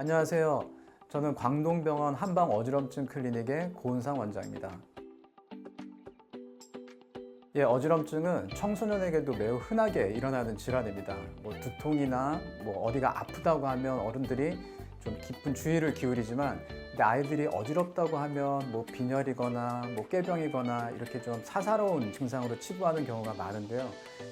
안녕하세요. 저는 광동병원 한방 어지럼증 클리닉의 고은상 원장입니다. 어지럼증은 청소년에게도 매우 흔하게 일어나는 질환입니다. 두통이나 어디가 아프다고 하면 어른들이 좀 깊은 주의를 기울이지만, 근데 아이들이 어지럽다고 하면 빈혈이거나 꾀병이거나 이렇게 좀 사사로운 증상으로 치부하는 경우가 많은데요.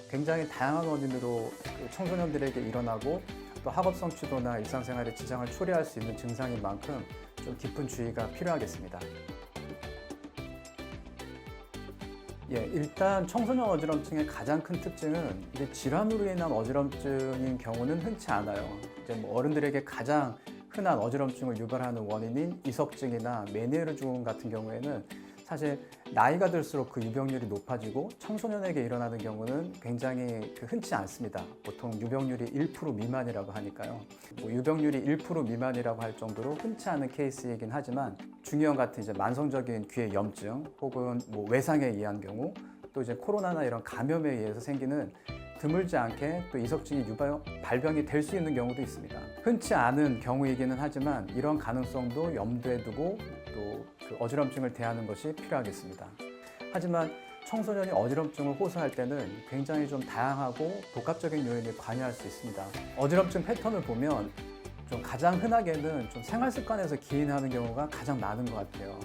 굉장히 다양한 원인으로 청소년들에게 일어나고 또 학업 성취도나 일상생활에 지장을 초래할 수 있는 증상인 만큼 좀 깊은 주의가 필요하겠습니다. 일단 청소년 어지럼증의 가장 큰 특징은 이게 질환으로 인한 어지럼증인 경우는 흔치 않아요. 어른들에게 가장 흔한 어지럼증을 유발하는 원인인 이석증이나 메니에르 증후군 같은 경우에는 사실 나이가 들수록 그 유병률이 높아지고 청소년에게 일어나는 경우는 굉장히 흔치 않습니다. 보통 유병률이 1% 미만이라고 하니까요. 유병률이 1% 미만이라고 할 정도로 흔치 않은 케이스이긴 하지만 중이염 같은 만성적인 귀의 염증 혹은 외상에 의한 경우 또 코로나나 이런 감염에 의해서 생기는 드물지 않게 또 이석증이 발병이 될 수 있는 경우도 있습니다. 흔치 않은 경우이기는 하지만 이런 가능성도 염두에 두고 또 그 어지럼증을 대하는 것이 필요하겠습니다. 하지만 청소년이 어지럼증을 호소할 때는 굉장히 좀 다양하고 복합적인 요인이 관여할 수 있습니다. 어지럼증 패턴을 보면 좀 가장 흔하게는 좀 생활 습관에서 기인하는 경우가 가장 많은 것 같아요.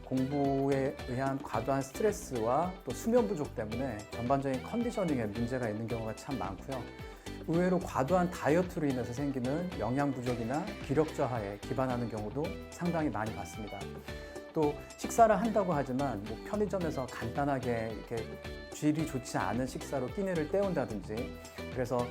공부에 의한 과도한 스트레스와 또 수면 부족 때문에 전반적인 컨디셔닝에 문제가 있는 경우가 참 많고요. 의외로 과도한 다이어트로 인해서 생기는 영양 부족이나 기력 저하에 기반하는 경우도 상당히 많이 봤습니다. 또 식사를 한다고 하지만 편의점에서 간단하게 이렇게 질이 좋지 않은 식사로 끼니를 때운다든지, 그래서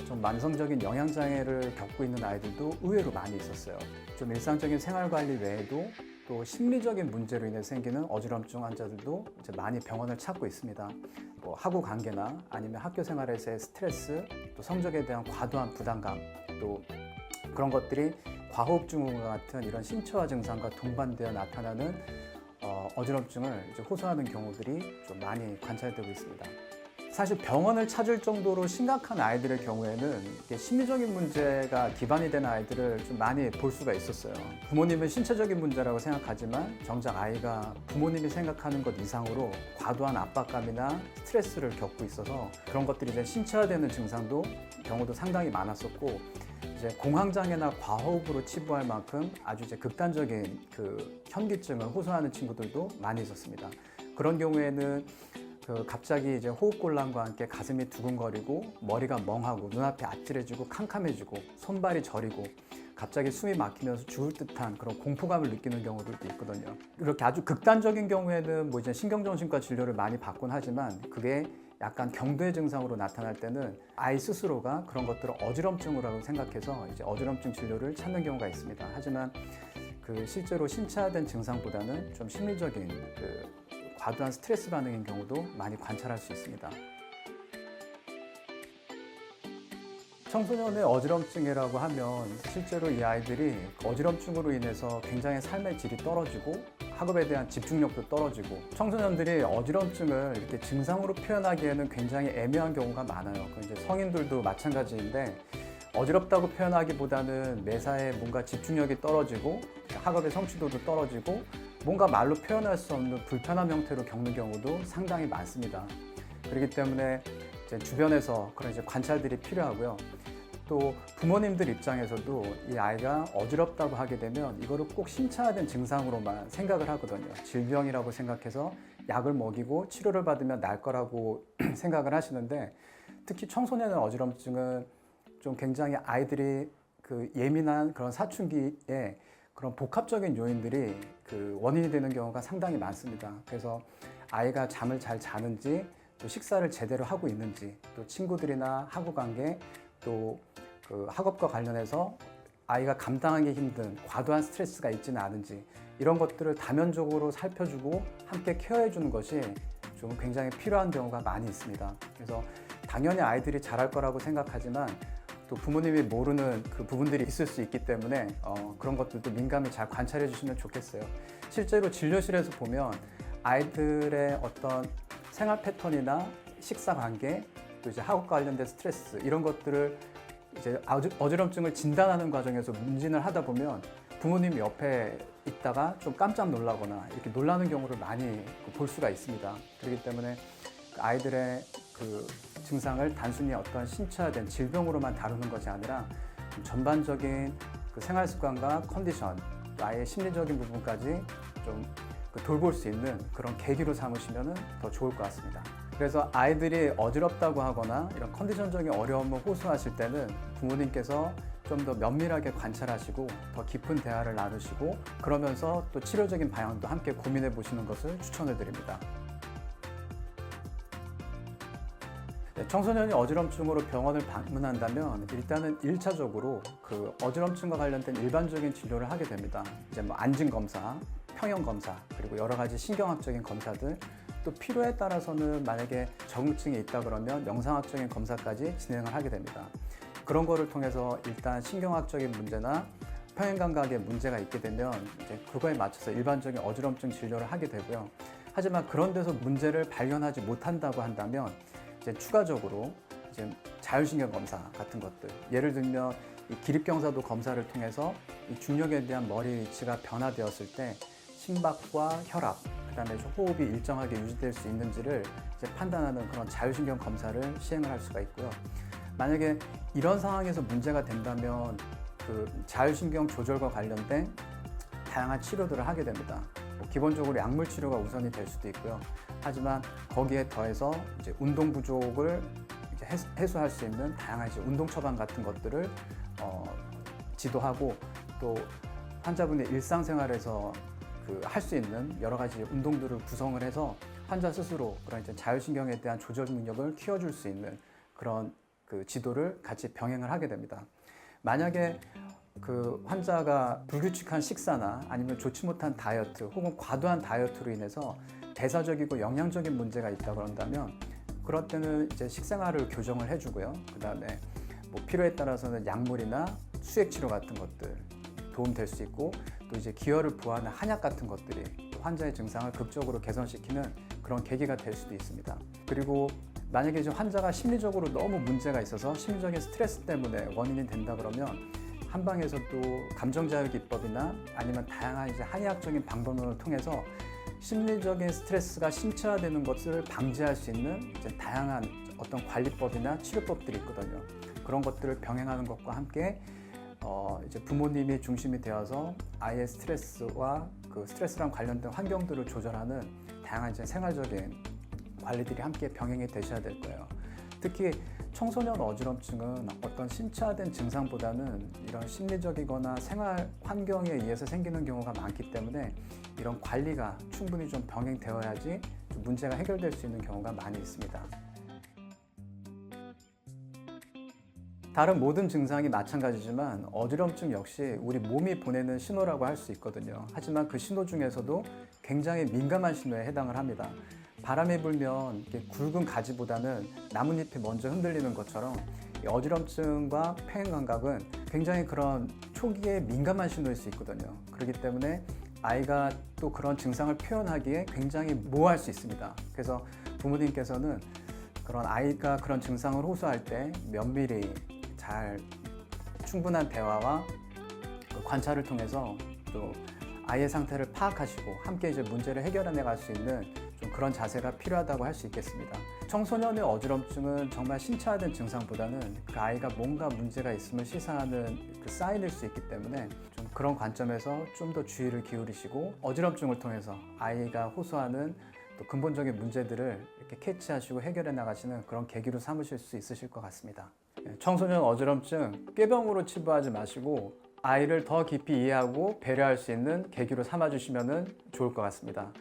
좀 만성적인 영양장애를 겪고 있는 아이들도 의외로 많이 있었어요. 좀 일상적인 생활관리 외에도 또 심리적인 문제로 인해 생기는 어지럼증 환자들도 이제 많이 병원을 찾고 있습니다. 학우 관계나 아니면 학교 생활에서의 스트레스, 또 성적에 대한 과도한 부담감, 또 그런 것들이 과호흡 증후군 같은 이런 신체화 증상과 동반되어 나타나는 어지럼증을 이제 호소하는 경우들이 좀 많이 관찰되고 있습니다. 사실 병원을 찾을 정도로 심각한 아이들의 경우에는 심리적인 문제가 기반이 되는 아이들을 좀 많이 볼 수가 있었어요. 부모님은 신체적인 문제라고 생각하지만 정작 아이가 부모님이 생각하는 것 이상으로 과도한 압박감이나 스트레스를 겪고 있어서 그런 것들이 이제 신체화되는 경우도 상당히 많았었고, 이제 공황장애나 과호흡으로 치부할 만큼 아주 이제 극단적인 그 현기증을 호소하는 친구들도 많이 있었습니다. 그런 경우에는 갑자기 이제 호흡곤란과 함께 가슴이 두근거리고 머리가 멍하고 눈앞이 아찔해지고 캄캄해지고 손발이 저리고 갑자기 숨이 막히면서 죽을 듯한 그런 공포감을 느끼는 경우들도 있거든요. 이렇게 아주 극단적인 경우에는 이제 신경정신과 진료를 많이 받곤 하지만 그게 약간 경도의 증상으로 나타날 때는 아이 스스로가 그런 것들을 어지럼증이라고 생각해서 이제 어지럼증 진료를 찾는 경우가 있습니다. 하지만 실제로 신체화된 증상보다는 좀 심리적인 과도한 스트레스 반응인 경우도 많이 관찰할 수 있습니다. 청소년의 어지럼증이라고 하면 실제로 이 아이들이 어지럼증으로 인해서 굉장히 삶의 질이 떨어지고 학업에 대한 집중력도 떨어지고, 청소년들이 어지럼증을 이렇게 증상으로 표현하기에는 굉장히 애매한 경우가 많아요. 이제 성인들도 마찬가지인데 어지럽다고 표현하기보다는 매사에 뭔가 집중력이 떨어지고 학업의 성취도도 떨어지고 뭔가 말로 표현할 수 없는 불편한 형태로 겪는 경우도 상당히 많습니다. 그렇기 때문에 이제 주변에서 그런 이제 관찰들이 필요하고요. 또 부모님들 입장에서도 이 아이가 어지럽다고 하게 되면 이거를 꼭 신체화된 증상으로만 생각을 하거든요. 질병이라고 생각해서 약을 먹이고 치료를 받으면 날 거라고 생각을 하시는데, 특히 청소년의 어지럼증은 좀 굉장히 아이들이 예민한 그런 사춘기에 그런 복합적인 요인들이 원인이 되는 경우가 상당히 많습니다. 그래서 아이가 잠을 잘 자는지, 또 식사를 제대로 하고 있는지, 또 친구들이나 학우 관계, 또 학업과 관련해서 아이가 감당하기 힘든 과도한 스트레스가 있지는 않은지, 이런 것들을 다면적으로 살펴주고 함께 케어해주는 것이 좀 굉장히 필요한 경우가 많이 있습니다. 그래서 당연히 아이들이 잘할 거라고 생각하지만 또 부모님이 모르는 그 부분들이 있을 수 있기 때문에 그런 것들도 민감히 잘 관찰해 주시면 좋겠어요. 실제로 진료실에서 보면 아이들의 어떤 생활 패턴이나 식사 관계, 또 이제 학업 관련된 스트레스, 이런 것들을 이제 어지럼증을 진단하는 과정에서 문진을 하다 보면 부모님이 옆에 있다가 좀 깜짝 놀라거나 이렇게 놀라는 경우를 많이 볼 수가 있습니다. 그렇기 때문에 아이들의 그 증상을 단순히 어떤 신체화된 질병으로만 다루는 것이 아니라 좀 전반적인 그 생활 습관과 컨디션, 또 아이의 심리적인 부분까지 좀 돌볼 수 있는 그런 계기로 삼으시면 더 좋을 것 같습니다. 그래서 아이들이 어지럽다고 하거나 이런 컨디션적인 어려움을 호소하실 때는 부모님께서 좀 더 면밀하게 관찰하시고 더 깊은 대화를 나누시고 그러면서 또 치료적인 방향도 함께 고민해 보시는 것을 추천을 드립니다. 청소년이 어지럼증으로 병원을 방문한다면 일단은 1차적으로 그 어지럼증과 관련된 일반적인 진료를 하게 됩니다. 이제 뭐 안진 검사, 평형 검사, 그리고 여러 가지 신경학적인 검사들, 또 필요에 따라서는 만약에 적응증이 있다 그러면 영상학적인 검사까지 진행을 하게 됩니다. 그런 거를 통해서 일단 신경학적인 문제나 평행 감각에 문제가 있게 되면 이제 그거에 맞춰서 일반적인 어지럼증 진료를 하게 되고요. 하지만 그런 데서 문제를 발견하지 못한다고 한다면 이제 추가적으로 이제 자율신경 검사 같은 것들, 예를 들면 이 기립경사도 검사를 통해서 이 중력에 대한 머리 위치가 변화되었을 때 심박과 혈압, 그다음에 호흡이 일정하게 유지될 수 있는지를 이제 판단하는 그런 자율신경 검사를 시행을 할 수가 있고요. 만약에 이런 상황에서 문제가 된다면 그 자율신경 조절과 관련된 다양한 치료들을 하게 됩니다. 기본적으로 약물 치료가 우선이 될 수도 있고요. 하지만 거기에 더해서 이제 운동 부족을 이제 해소할 수 있는 다양한 이제 운동 처방 같은 것들을 지도하고 또 환자분의 일상생활에서 그 할 수 있는 여러 가지 운동들을 구성을 해서 환자 스스로 그런 이제 자율신경에 대한 조절 능력을 키워줄 수 있는 그런 그 지도를 같이 병행을 하게 됩니다. 만약에 그 환자가 불규칙한 식사나 아니면 좋지 못한 다이어트 혹은 과도한 다이어트로 인해서 대사적이고 영양적인 문제가 있다 그런다면 그럴 때는 이제 식생활을 교정을 해주고요. 그 다음에 뭐 필요에 따라서는 약물이나 수액 치료 같은 것들 도움 될 수 있고 또 이제 기혈을 부하는 한약 같은 것들이 환자의 증상을 극적으로 개선시키는 그런 계기가 될 수도 있습니다. 그리고 만약에 이제 환자가 심리적으로 너무 문제가 있어서 심리적인 스트레스 때문에 원인이 된다 그러면 한방에서도 감정자유 기법이나 아니면 다양한 이제 한의학적인 방법론을 통해서 심리적인 스트레스가 신체화되는 것을 방지할 수 있는 이제 다양한 어떤 관리법이나 치료법들이 있거든요. 그런 것들을 병행하는 것과 함께 이제 부모님이 중심이 되어서 아이의 스트레스와 그 스트레스랑 관련된 환경들을 조절하는 다양한 이제 생활적인 관리들이 함께 병행이 되셔야 될 거예요. 특히 청소년 어지럼증은 어떤 신체화된 증상보다는 이런 심리적이거나 생활 환경에 의해서 생기는 경우가 많기 때문에 이런 관리가 충분히 좀 병행되어야지 좀 문제가 해결될 수 있는 경우가 많이 있습니다. 다른 모든 증상이 마찬가지지만 어지럼증 역시 우리 몸이 보내는 신호라고 할 수 있거든요. 하지만 그 신호 중에서도 굉장히 민감한 신호에 해당을 합니다. 바람이 불면 이렇게 굵은 가지보다는 나뭇잎이 먼저 흔들리는 것처럼 어지럼증과 평행 감각은 굉장히 그런 초기에 민감한 신호일 수 있거든요. 그렇기 때문에 아이가 또 그런 증상을 표현하기에 굉장히 모호할 수 있습니다. 그래서 부모님께서는 그런 아이가 그런 증상을 호소할 때 면밀히 잘 충분한 대화와 관찰을 통해서 또 아이의 상태를 파악하시고 함께 이제 문제를 해결해 나갈 수 있는 좀 그런 자세가 필요하다고 할 수 있겠습니다. 청소년의 어지럼증은 정말 신체화된 증상보다는 그 아이가 뭔가 문제가 있음을 시사하는 그 사인일 수 있기 때문에 좀 그런 관점에서 좀 더 주의를 기울이시고 어지럼증을 통해서 아이가 호소하는 또 근본적인 문제들을 이렇게 캐치하시고 해결해 나가시는 그런 계기로 삼으실 수 있으실 것 같습니다. 청소년 어지럼증 꾀병으로 치부하지 마시고 아이를 더 깊이 이해하고 배려할 수 있는 계기로 삼아주시면 좋을 것 같습니다.